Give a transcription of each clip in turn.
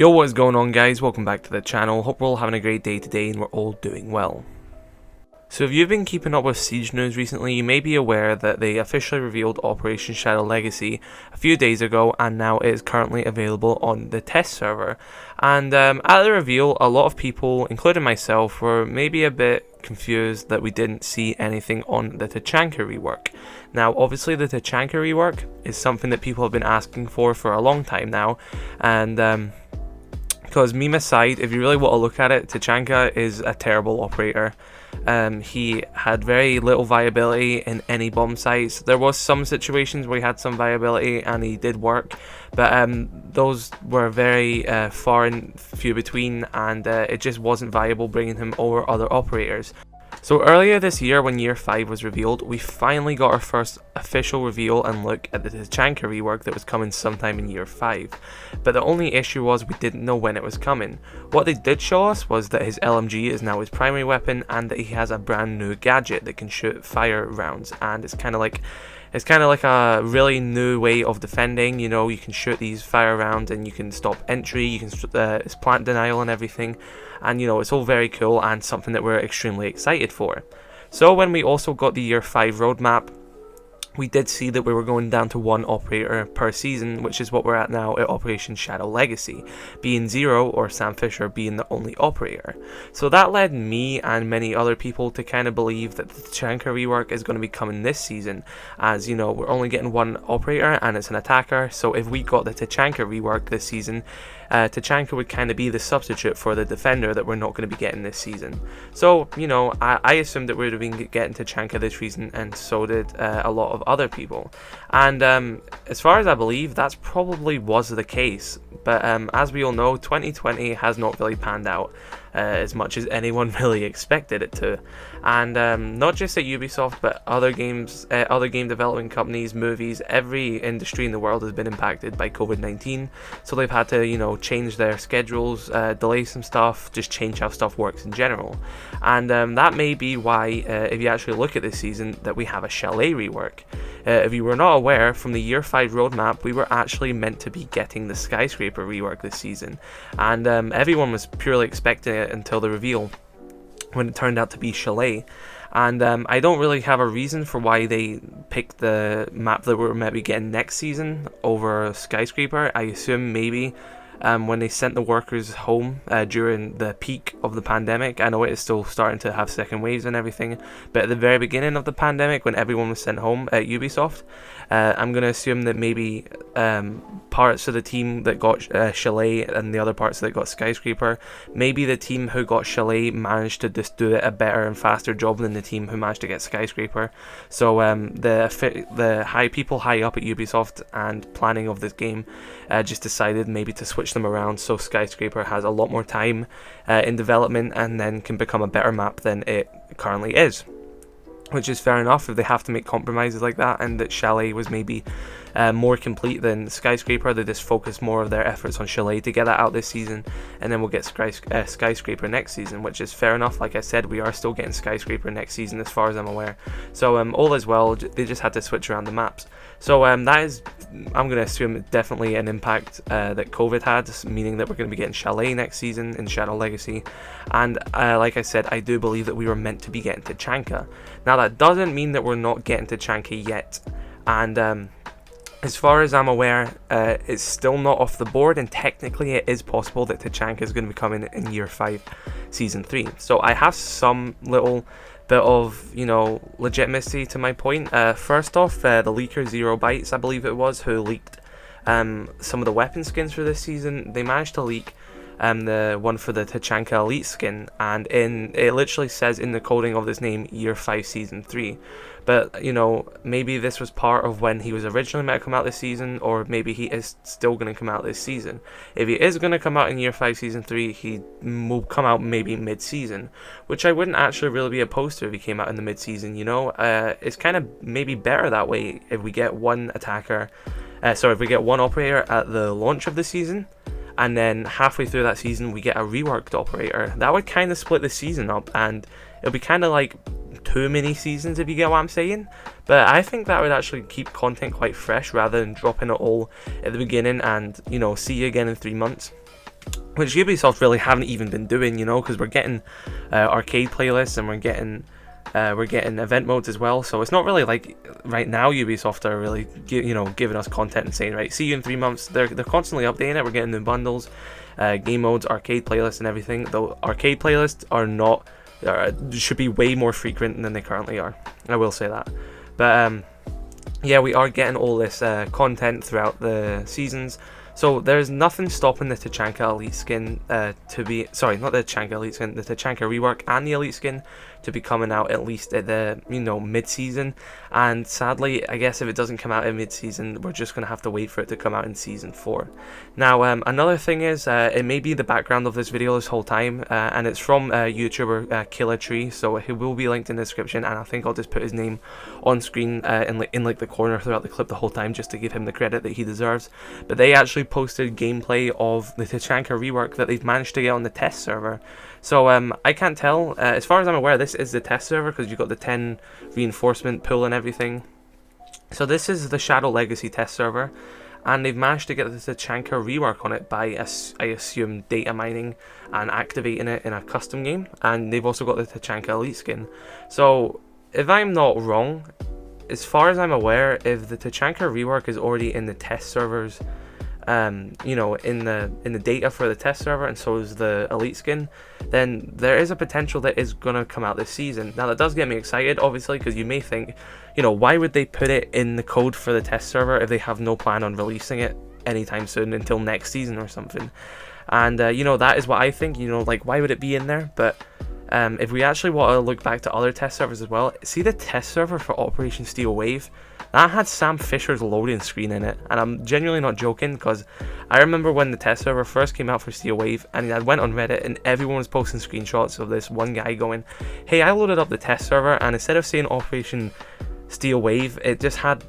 Yo, what is going on, guys? Welcome back to the channel. Hope we're all having a great day today and we're all doing well. So if you've been keeping up with Siege news recently, you may be aware that they officially revealed Operation Shadow Legacy a few days ago, and now it is currently available on the test server. And at the reveal, a lot of people, including myself, were maybe a bit confused that we didn't see anything on the Tachanka rework. Now, obviously the Tachanka rework is something that people have been asking for a long time now, and because meme aside, if you really want to look at it, Tachanka is a terrible operator. He had very little viability in any bomb sites. There was some situations where he had some viability and he did work, but those were very far and few between, and it just wasn't viable bringing him over other operators. So earlier this year, when Year 5 was revealed, we finally got our first official reveal and look at the Tachanka rework that was coming sometime in Year 5. But the only issue was we didn't know when it was coming. What they did show us was that his LMG is now his primary weapon and that he has a brand new gadget that can shoot fire rounds, and it's kind of like a really new way of defending. You know, you can shoot these fire rounds and you can stop entry, you can it's plant denial and everything, and you know, it's all very cool and something that we're extremely excited for. So when we also got the Year 5 roadmap, we did see that we were going down to one operator per season, which is what we're at now at Operation Shadow Legacy, being Zero or Sam Fisher being the only operator. So that led me and many other people to kind of believe that the Tachanka rework is going to be coming this season, as you know, we're only getting one operator and it's an attacker. So if we got the Tachanka rework this season, Tachanka would kind of be the substitute for the defender that we're not going to be getting this season. So, you know, I assumed that we would have been getting Tachanka this season, and so did a lot of other people. And as far as I believe, that's probably was the case. But as we all know, 2020 has not really panned out as much as anyone really expected it to. And not just at Ubisoft, but other game development companies, movies, every industry in the world has been impacted by COVID-19. So they've had to, you know, change their schedules, delay some stuff, just change how stuff works in general. And that may be why, if you actually look at this season, that we have a Chalet rework. If you were not aware, from the Year 5 roadmap, we were actually meant to be getting the Skyscraper rework this season. And everyone was purely expecting it until the reveal, when it turned out to be Chalet. And I don't really have a reason for why they picked the map that we're maybe getting next season over Skyscraper. I assume maybe when they sent the workers home during the peak of the pandemic. I know it is still starting to have second waves and everything, but at the very beginning of the pandemic, when everyone was sent home at Ubisoft, I'm going to assume that maybe parts of the team that got Chalet and the other parts that got Skyscraper, maybe the team who got Chalet managed to just do it a better and faster job than the team who managed to get Skyscraper. So the people high up at Ubisoft and planning of this game just decided maybe to switch them around, so Skyscraper has a lot more time in development and then can become a better map than it currently is. Which is fair enough if they have to make compromises like that, and that Chalet was maybe more complete than Skyscraper. They just focus more of their efforts on Chalet to get that out this season, and then we'll get Skyscraper next season, which is fair enough. Like I said, we are still getting Skyscraper next season as far as I'm aware. So all is well, they just had to switch around the maps. So that is, I'm going to assume, definitely an impact that COVID had, meaning that we're going to be getting Chalet next season in Shadow Legacy. And like I said, I do believe that we were meant to be getting Tachanka. Now that doesn't mean that we're not getting Tachanka yet, and as far as I'm aware, it's still not off the board, and technically it is possible that Tachanka is going to be coming in Year 5 Season 3. So I have some little bit of, you know, legitimacy to my point. First off, the leaker 0 Bytes, I believe it was, who leaked some of the weapon skins for this season. They managed to leak the one for the Tachanka Elite skin, and it literally says in the coding of this name Year 5 Season 3. But, you know, maybe this was part of when he was originally meant to come out this season, or maybe he is still going to come out this season. If he is going to come out in Year 5 Season 3, he will come out maybe mid-season, which I wouldn't actually really be opposed to if he came out in the mid-season, you know. It's kind of maybe better that way if we get one if we get one operator at the launch of the season, and then halfway through that season we get a reworked operator. That would kind of split the season up, and it'll be kind of like too many seasons, if you get what I'm saying. But I think that would actually keep content quite fresh rather than dropping it all at the beginning and, you know, see you again in 3 months. which Ubisoft really haven't even been doing, you know, because we're getting arcade playlists and we're getting event modes as well. So it's not really like right now Ubisoft are really giving us content and saying, right, see you in 3 months. They're constantly updating it. We're getting new bundles, game modes, arcade playlists and everything. Though arcade playlists are not should be way more frequent than they currently are, I will say that. But yeah, we are getting all this content throughout the seasons. So there's nothing stopping the Tachanka Elite skin to be, sorry, not the Tachanka Elite skin, the Tachanka Rework and the Elite skin to be coming out at least at the, mid-season. And sadly, I guess if it doesn't come out in mid-season, we're just going to have to wait for it to come out in Season 4. Now, another thing is, it may be the background of this video this whole time, and it's from YouTuber Killer Tree, so he will be linked in the description, and I think I'll just put his name on screen in the corner throughout the clip the whole time, just to give him the credit that he deserves. But they actually posted gameplay of the Tachanka Rework that they've managed to get on the test server. So I can't tell, as far as I'm aware, this is the test server because you've got the 10 reinforcement pool and everything. So this is the Shadow Legacy test server, and they've managed to get the Tachanka Rework on it by, I assume, data mining and activating it in a custom game, and they've also got the Tachanka Elite skin. So if I'm not wrong, as far as I'm aware, if the Tachanka Rework is already in the test servers, in the data for the test server, and so is the Elite skin, then there is a potential that is going to come out this season. Now that does get me excited, obviously, because you may think, why would they put it in the code for the test server if they have no plan on releasing it anytime soon until next season or something? And that is what I think. Why would it be in there? But if we actually want to look back to other test servers as well, see the test server for Operation Steel Wave? That had Sam Fisher's loading screen in it, and I'm genuinely not joking, because I remember when the test server first came out for Steel Wave, and I went on Reddit and everyone was posting screenshots of this one guy going, hey, I loaded up the test server, and instead of saying Operation Steel Wave, it just had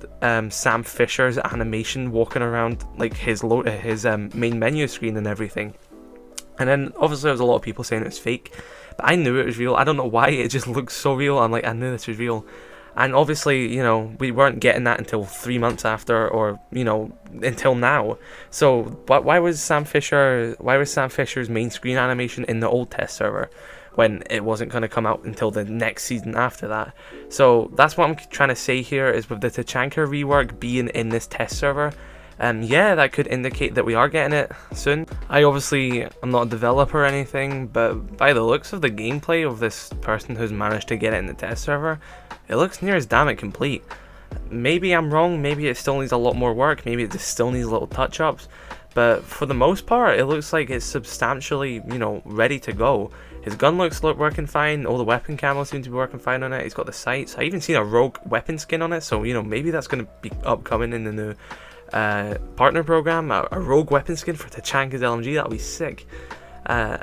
Sam Fisher's animation walking around like his main menu screen and everything. And then obviously there was a lot of people saying it was fake, but I knew it was real. I don't know why, it just looked so real. I'm like, I knew this was real. And obviously, we weren't getting that until 3 months after, or until now. So why was Sam Fisher's main screen animation in the old test server when it wasn't going to come out until the next season after that? So that's what I'm trying to say here, is with the Tachanka Rework being in this test server, yeah, that could indicate that we are getting it soon. I obviously am not a developer or anything, but by the looks of the gameplay of this person who's managed to get it in the test server, it looks near as damn it complete. Maybe I'm wrong, maybe it still needs a lot more work, maybe it just still needs little touch-ups, but for the most part, it looks like it's substantially, ready to go. His gun looks working fine, all the weapon camos seem to be working fine on it, he's got the sights, I even seen a rogue weapon skin on it, so, maybe that's going to be upcoming in the new partner program, a rogue weapon skin for Tachanka's LMG. That'll be sick.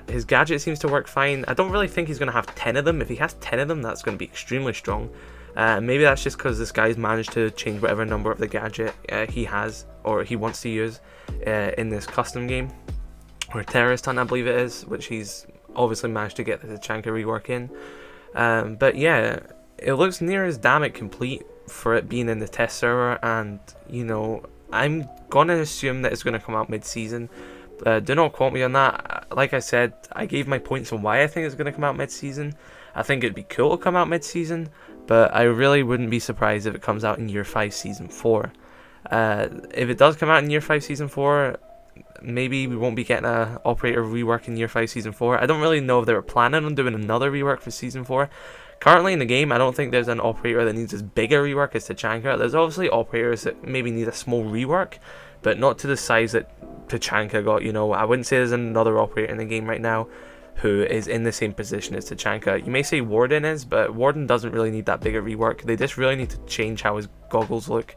His gadget seems to work fine. I don't really think he's going to have 10 of them. If he has 10 of them, that's going to be extremely strong. Maybe that's just because this guy's managed to change whatever number of the gadget he has or he wants to use in this custom game, or terrorist hunt I believe it is, which he's obviously managed to get the Tachanka Rework in. But yeah, it looks near as damn it complete for it being in the test server, and I'm gonna assume that it's gonna come out mid-season. Do not quote me on that. Like I said, I gave my points on why I think it's gonna come out mid-season. I think it'd be cool to come out mid-season, but I really wouldn't be surprised if it comes out in Year 5 Season 4. If it does come out in Year 5 Season 4, maybe we won't be getting a operator rework in Year 5 Season 4. I don't really know if they were planning on doing another rework for Season 4. Currently in the game, I don't think there's an operator that needs as big a rework as Tachanka. There's obviously operators that maybe need a small rework, but not to the size that Tachanka got. I wouldn't say there's another operator in the game right now who is in the same position as Tachanka. You may say Warden is, but Warden doesn't really need that big a rework. They just really need to change how his goggles look,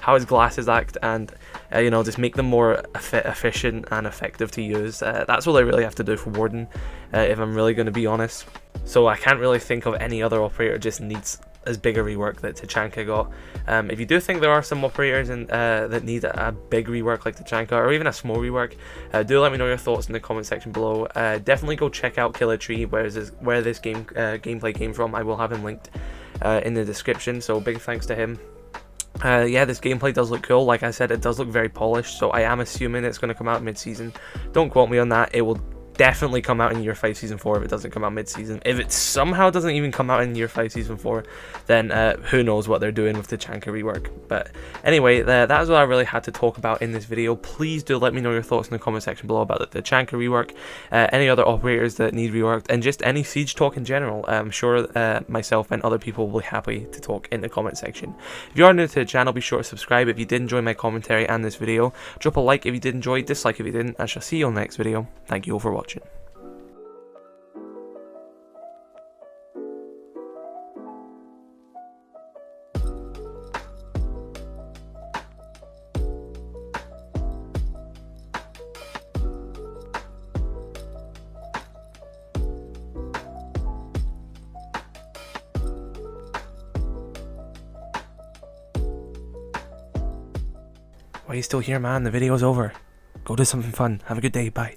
how his glasses act, and just make them more efficient and effective to use. That's all they really have to do for Warden, if I'm really going to be honest. So I can't really think of any other operator just needs as big a rework that Tachanka got. If you do think there are some operators that need a big rework like Tachanka, or even a small rework, do let me know your thoughts in the comment section below. Definitely go check out Killer Tree, where this gameplay came from. I will have him linked in the description, so big thanks to him. Yeah, this gameplay does look cool. Like I said, it does look very polished, so I am assuming it's going to come out mid-season. Don't quote me on that. It will definitely come out in Year 5 Season 4 if it doesn't come out mid-season. If it somehow doesn't even come out in Year 5 Season 4, then who knows what they're doing with the Tachanka rework. But anyway, that is what I really had to talk about in this video. Please do let me know your thoughts in the comment section below about the Tachanka rework, any other operators that need reworked, and just any Siege talk in general. I'm sure myself and other people will be happy to talk in the comment section. If you are new to the channel, be sure to subscribe if you did enjoy my commentary and this video. Drop a like if you did enjoy, dislike if you didn't. I shall see you on the next video. Thank you all for watching. Why are you still here, man? The video's over. Go do something fun. Have a good day. Bye.